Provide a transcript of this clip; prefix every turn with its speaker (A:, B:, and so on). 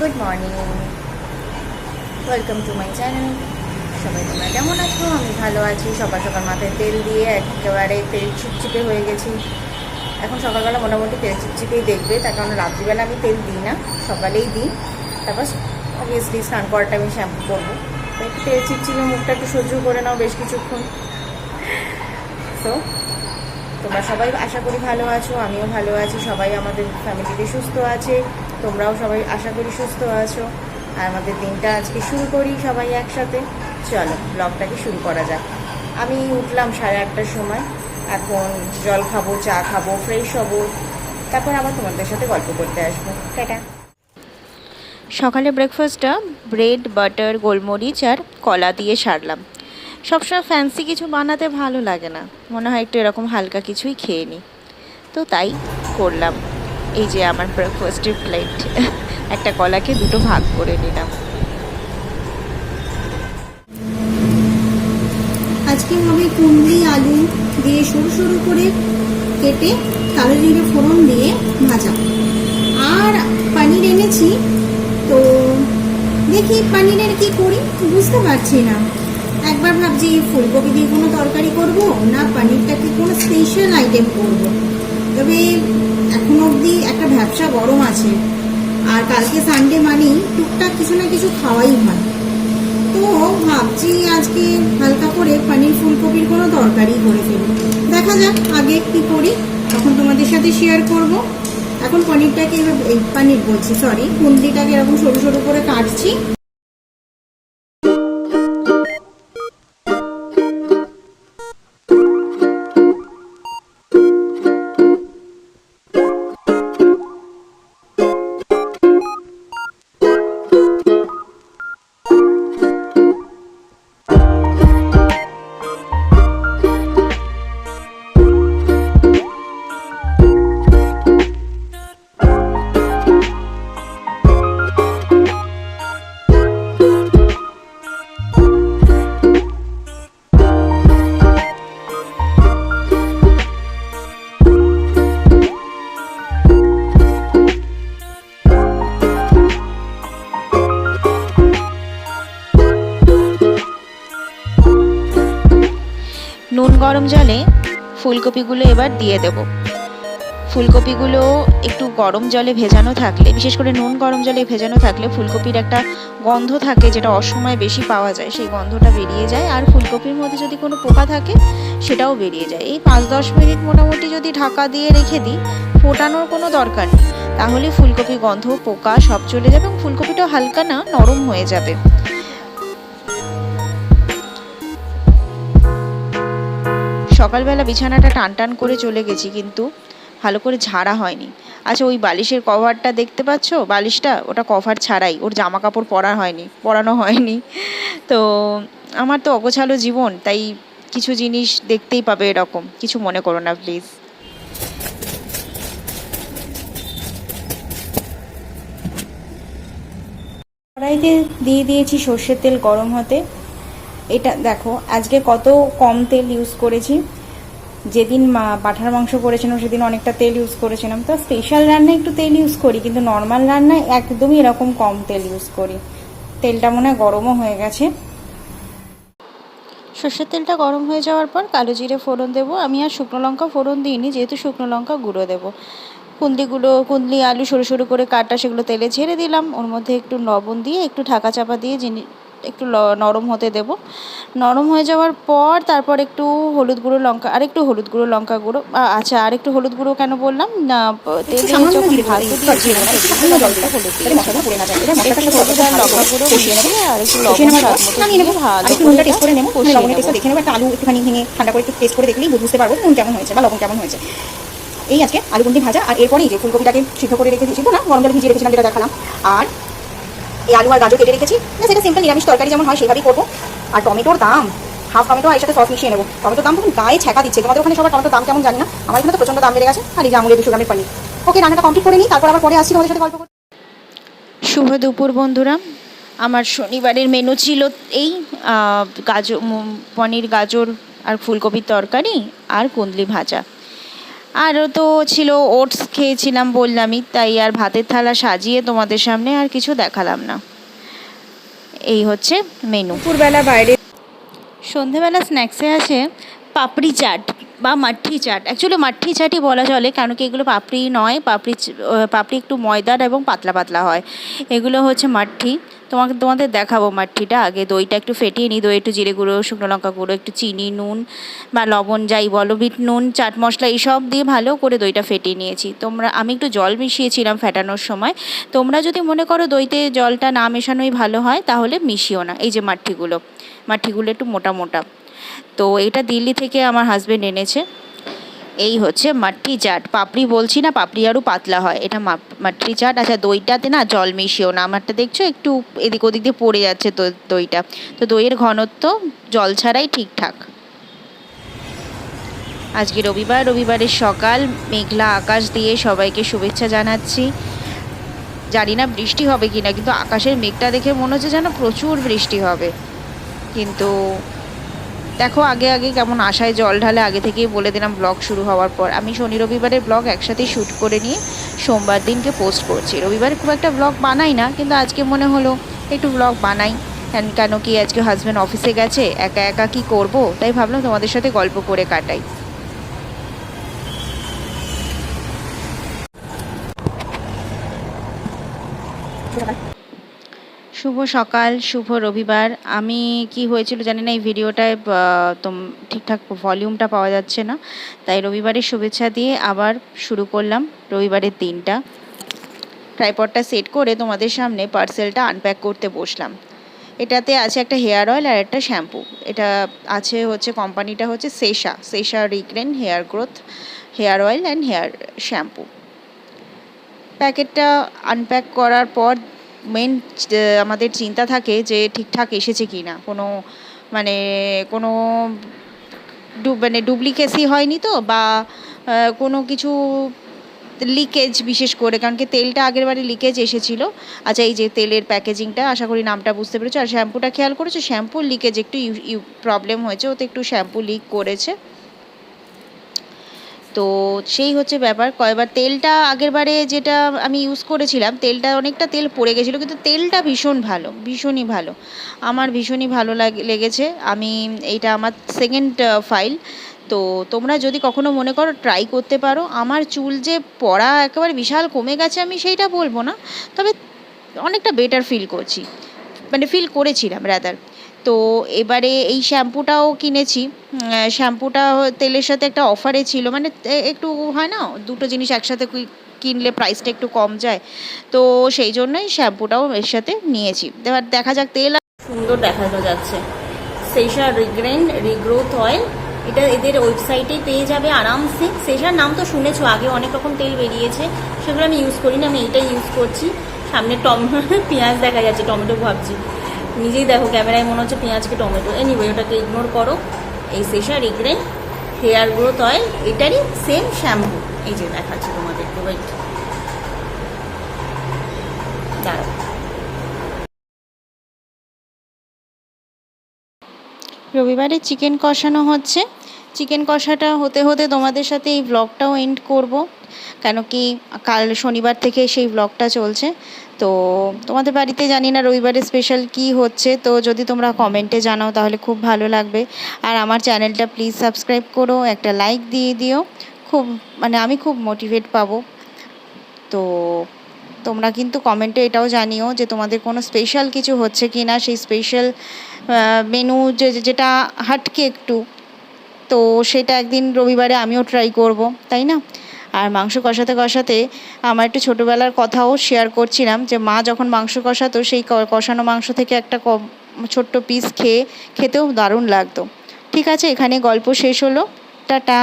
A: Good morning, welcome to my channel. সবাই তোমরা কেমন আছো? আমি ভালো আছি। সকাল সকাল মাথায় তেল দিয়ে একেবারে তেল চিপচিপে হয়ে গেছি। এখন সকালবেলা মোটামুটি তেল চিপচিপেই দেখবে, তার কারণ রাত্রিবেলা আমি তেল দিই না, সকালেই দিই। তারপর অবভিয়াসলি স্নান করাটা আমি শ্যাম্পু করবো, তো একটু তেল চিপচিপে মুখটা একটু সহ্য করে নাও বেশ কিছুক্ষণ। তো তোমরা সবাই আশা করি ভালো আছো, আমিও ভালো আছি। সবাই আমাদের ফ্যামিলিতে সুস্থ আছে, তোমরাও সবাই আশা করি সুস্থ আছো। আর আমাদের দিনটা আজকে শুরু করি সবাই একসাথে। চলো ব্লগটাকে শুরু করা যাক। আমি উঠলাম 8:30টার সময়। এখন জল খাবো, চা খাবো, ফ্রেশ হবো, তারপর আবার তোমাদের সাথে গল্প করতে আসবো। টাটা। সকালে ব্রেকফাস্টটা ব্রেড, বাটার, গোলমরিচ আর কলা দিয়ে সারলাম। সবসময় ফ্যান্সি কিছু বানাতে ভালো লাগে না, মনে হয় একটু এরকম হালকা কিছুই খেয়ে নিই, তো তাই করলাম। এই যে আমার ব্রেকফাস্টের প্লেট, একটা কলাকে দুটো ভাগ করে নিলাম।
B: আজকে হবে কুমড়ি আলু দিয়ে সরু সরু করে কেটে কালো জিরে ফোড়ন দিয়ে ভাজা। আর পনির এনেছি, তো দেখি পনিরের কি করি বুঝতে পারছি না। একবার ভাবছি ফুলকপি দিয়ে কোনো তরকারি করব, না পনিরটাকে কোনো স্পেশাল আইটেম করব। তবে এখনো অবধি একটা ব্যবসা গরম আছে, আর কালকে সানডে মানেই টুকটাক কিছু না কিছু খাওয়াই হয়। তো ভাবছি আজকে হালকা করে পনির ফুলকপির কোনো তরকারি করে ফেলি। দেখা যাক আগে কি করি, তখন তোমাদের সাথে শেয়ার করব। এখন পনিরটাকে পনির বলছি, সরি, কুন্দ্রিটাকে এরকম সরু সরু করে কাটছি।
A: নুন গরম জলে ফুলকপিগুলো এবার দিয়ে দেব। ফুলকপিগুলো একটু গরম জলে ভেজানো থাকলে, বিশেষ করে নুন গরম জলে ভেজানো থাকলে ফুলকপির একটা গন্ধ থাকে যেটা অসময়ে বেশি পাওয়া যায়, সেই গন্ধটা বেরিয়ে যায়। আর ফুলকপির মধ্যে যদি কোনো পোকা থাকে সেটাও বেরিয়ে যায়। এই 5-10 মিনিট মোটামুটি যদি ঢাকা দিয়ে রেখে দিই, ফোটানোর কোনো দরকার নেই, তাহলে ফুলকপি গন্ধ, পোকা সব চলে যাবে এবং ফুলকপিটাও হালকা না নরম হয়ে যাবে। সকালবেলা বিছানাটা টান টান করে চলে গেছি, কিন্তু ভালো করে ঝাড়া হয়নি। আচ্ছা, ওই বালিশের কভারটা দেখতে পাচ্ছ, বালিশটা ওটা কভার ছাড়াই, ওর জামা কাপড় পরানো হয়নি। তো আমার তো অগোছালো জীবন, তাই কিছু জিনিস দেখতেই পাবে এরকম, কিছু মনে করো না প্লিজ। কড়াইতে দিয়ে দিয়েছি সর্ষের তেল গরম হতে। এটা দেখো আজকে কত কম তেল ইউজ করেছি। যেদিন পাঁঠার মাংস করেছিলাম সেদিন অনেকটা তেল ইউজ করেছিলাম। তো স্পেশাল রান্নায় একটু তেল ইউজ করি, কিন্তু নর্মাল রান্নায় একদমই এরকম কম তেল ইউজ করি। তেলটা মনে হয় গরমও হয়ে গেছে। সর্ষের তেলটা গরম হয়ে যাওয়ার পর কালো জিরে ফোড়ন দেবো। আমি আর শুকনো লঙ্কা ফোড়ন দিইনি, যেহেতু শুকনো লঙ্কা গুঁড়ো দেবো। কুন্দলি আলু সরু সরু করে কাটা, সেগুলো তেলে ছেড়ে দিলাম। ওর মধ্যে একটু লবণ দিয়ে একটু ঢাকা চাপা দিয়ে একটু নরম হতে দেব। নরম হয়ে যাওয়ার পর তারপর একটু হলুদ গুঁড়ো লঙ্কা গুঁড়ো, আচ্ছা, আর একটু হলুদ গুঁড়ো কেন বললাম না, তেলে যখন ভাজতে দিয়েছিলাম হলুদ দিয়ে হলুদ আর লঙ্কা গুঁড়ো মিশিয়ে আর একটু লবণ স্বাদ মতো দিয়ে ভালো করে কষিয়ে নেবো।
B: আলু একটুখানি ভেঙে ঠান্ডা করে একটু টেস্ট করে দেখলেই বুঝতে পারবো নুন কেমন হয়েছে বা লবণ কেমন হয়েছে। এই আজকে আলু গুন্ডি ভাজা, আর এরপরেই যে ফুলকপিটাকে সিদ্ধ করে রেখে দিয়েছি না, গরম জলে ভিজিয়ে রেখেছিলাম যেটা দেখালাম, আর এই আলু আর গাজর কেটে রেখেছি। না, সেটা সিম্পল নিরামিষ তরকারি যেমন হয় সেভাবেই করবো। আর টমেটোর দাম, হাফ টমেটো এর সাথে সস মিশিয়ে নেবো। টমেটোর দাম তখন গায়ে ছ্যাঁকা দিচ্ছে। তোমাদের ওখানে সবার টমেটোর দাম কেমন জানি না, আমার এখানে তো প্রচন্ড দাম বেড়ে গেছে। আর এই যে আমুলের 200 গ্রামের পনির। ওকে, রান্নাটা কমপ্লিট করে নিই, তারপর আবার পরে আসছি তোমাদের সাথে গল্প করতে।
A: শুভ দুপুর বন্ধুরা। আমার শনিবারের মেনু ছিল এই পনির, গাজর আর ফুলকপির তরকারি আর কুন্দলি ভাজা। আরও তো ছিল, ওটস খেয়েছিলাম বললামই, তাই আর ভাতের থালা সাজিয়ে তোমাদের সামনে আর কিছু দেখালাম না। এই হচ্ছে মেনু। দুপুরবেলা বাইরে সন্ধেবেলা স্ন্যাক্সে আছে পাপড়ি চাট বা মাঠি চাট। অ্যাকচুয়ালি মাঠি চাটই বলা চলে, কারণ কি এগুলো পাপড়ি নয়, পাপড়ি একটু ময়দার এবং পাতলা পাতলা হয়। এগুলো হচ্ছে মাঠি। তোমাদের দেখাবো মাঠিটা। আগে দইটা একটু ফেটিয়ে নিই, দই একটু জিরে গুঁড়ো, শুকনো লঙ্কা গুঁড়ো, একটু চিনি, নুন বা লবণ যাই বলো, বিট নুন, চাট মশলা এইসব দিয়ে ভালো করে দইটা ফেটিয়ে নিয়েছি। আমি একটু জল মিশিয়েছিলাম ফেটানোর সময়। তোমরা যদি মনে করো দইতে জলটা না মেশানোই ভালো হয়, তাহলে মিশিও না। এই যে মাঠিগুলো একটু মোটা মোটা। তো এটা দিল্লি থেকে আমার হাজবেন্ড এনেছে। এই হচ্ছে মাঠি চাট। পাপড়ি বলছি না, পাপড়ি আরও পাতলা হয়, এটা মাঠি চাট। আচ্ছা, দইটাতে না জল মিশিও না। আমারটা দেখছো একটু এদিক ওদিক দিয়ে পড়ে যাচ্ছে তো দইটা। তো দইয়ের ঘনত্ব জল ছাড়াই ঠিকঠাক। আজকে রবিবারের সকাল, মেঘলা আকাশ দিয়ে সবাইকে শুভেচ্ছা জানাচ্ছি। জানি না বৃষ্টি হবে কিনা, কিন্তু আকাশের মেঘটা দেখে মনে হচ্ছে যেন প্রচুর বৃষ্টি হবে। কিন্তু দেখো আগে কেমন আশায় জল ঢালে। আগে থেকেই বলে দিলাম ব্লগ শুরু হওয়ার পর। আমি শনি রবিবারের ব্লগ একসাথেই শ্যুট করে নিয়ে সোমবার দিনকে পোস্ট করছি। রবিবারে খুব একটা ব্লগ বানাই না, কিন্তু আজকে মনে হলো একটু ব্লগ বানাই। কেন কি আজকে হাজব্যান্ড অফিসে গেছে, একা একা কি করব, তাই ভাবলাম তোমাদের সাথে গল্প করে কাটাই। শুভ সকাল, শুভ রবিবার। আমি কি হয়েছিল জানি না, এই ভিডিওটায় ঠিকঠাক ভলিউমটা পাওয়া যাচ্ছে না, তাই রবিবারের শুভেচ্ছা দিয়ে আবার শুরু করলাম রবিবারের দিনটা। ট্রাইপডটা সেট করে তোমাদের সামনে পার্সেলটা আনপ্যাক করতে বসলাম। এটাতে আছে একটা হেয়ার অয়েল আর একটা শ্যাম্পু। এটা আছে হচ্ছে, কোম্পানিটা হচ্ছে সেশা রিগ্রেন hair growth hair oil and hair shampoo. প্যাকেটটা আনপ্যাক করার পর মেন আমাদের চিন্তা থাকে যে ঠিকঠাক এসেছে কি না, কোনো ডুপ্লিকেসি হয়নি তো, বা কোনো কিছু লিকেজ, বিশেষ করে কারণ কি তেলটা আগের বারে লিকেজ এসেছিলো। আচ্ছা, এই যে তেলের প্যাকেজিংটা, আশা করি নামটা বুঝতে পেরেছো। আর শ্যাম্পুটা খেয়াল করেছো, শ্যাম্পুর লিকেজ একটু প্রবলেম হয়েছে, ওতে একটু শ্যাম্পু লিক করেছে। তো সেই হচ্ছে ব্যাপার। কয়েকবার তেলটা আগেরবারে যেটা আমি ইউজ করেছিলাম, তেলটা অনেকটা তেল পড়ে গেছিলো, কিন্তু তেলটা ভীষণই ভালো। আমার ভীষণই ভালো লেগেছে। এইটা আমার সেকেন্ড ফাইল। তো তোমরা যদি কখনো মনে করো, ট্রাই করতে পারো। আমার চুল যে পড়া একেবারে বিশাল কমে গেছে আমি সেইটা বলবো না, তবে অনেকটা বেটার ফিল করেছিলাম রাদার। তো এবারে এই শ্যাম্পুটাও কিনেছি। শ্যাম্পুটা তেলের সাথে একটা অফারে ছিল, একটু হয় না, দুটো জিনিস একসাথে কিনলে প্রাইসটা একটু কম যায়, তো সেই জন্যই শ্যাম্পুটাও এর সাথে নিয়েছি। এবার দেখা যাক। তেল সুন্দর দেখানো যাচ্ছে, সেশা রিগ্রোথ অয়েল। এটা এদের ওয়েবসাইটেই পেয়ে যাবে আরামসে। সেশার নাম তো শুনেছো, আগে অনেক রকম তেল বেরিয়েছে, সেগুলো আমি ইউজ করি না, আমি এইটাই ইউজ করছি। সামনে পেঁয়াজ দেখা যাচ্ছে, টমেটো ভাবছি, নিজেই দেখো ক্যামেরায় মনে হচ্ছে পেঁয়াজকে টমেটো। এনিওয়ে, ওটাকে ইগনোর করো। এই সেশা রিগ্রেন হেয়ার গ্রোথ অয়েল, এটারই সেম শ্যাম্পু। এই যে দেখাচ্ছি তোমাদেরকে, ওয়েট, দাঁড়াও। রবিবারে চিকেন কষানো হচ্ছে। চিকেন কষাটা হতে হতে তোমাদের সাথে এই ব্লগটাও এন্ড করব, কেন কি কাল শনিবার থেকে সেই ব্লগটা চলছে। তো তোমাদের বাড়িতে জানি না রবিবারে স্পেশাল কি হচ্ছে, তো যদি তোমরা কমেন্টে জানাও তাহলে খুব ভালো লাগবে। আর আমার চ্যানেলটা প্লিজ সাবস্ক্রাইব করো, একটা লাইক দিয়ে দিও, আমি খুব মোটিভেট পাবো। তো তোমরা কিন্তু কমেন্টে এটাও জানিও যে তোমাদের কোনো স্পেশাল কিছু হচ্ছে কি না, সেই স্পেশাল মেনু যেটা হাটকে একটু, তো সেটা একদিন রবিবারে আমিও ট্রাই করব, তাই না? আর মাংস কষাতে আমার একটু ছোটোবেলার কথাও শেয়ার করছিলাম, যে মা যখন মাংস কষাতো, সেই কষানো মাংস থেকে একটা ছোট্ট পিস খেতেও দারুণ লাগতো। ঠিক আছে, এখানে গল্প শেষ হলো, টাটা।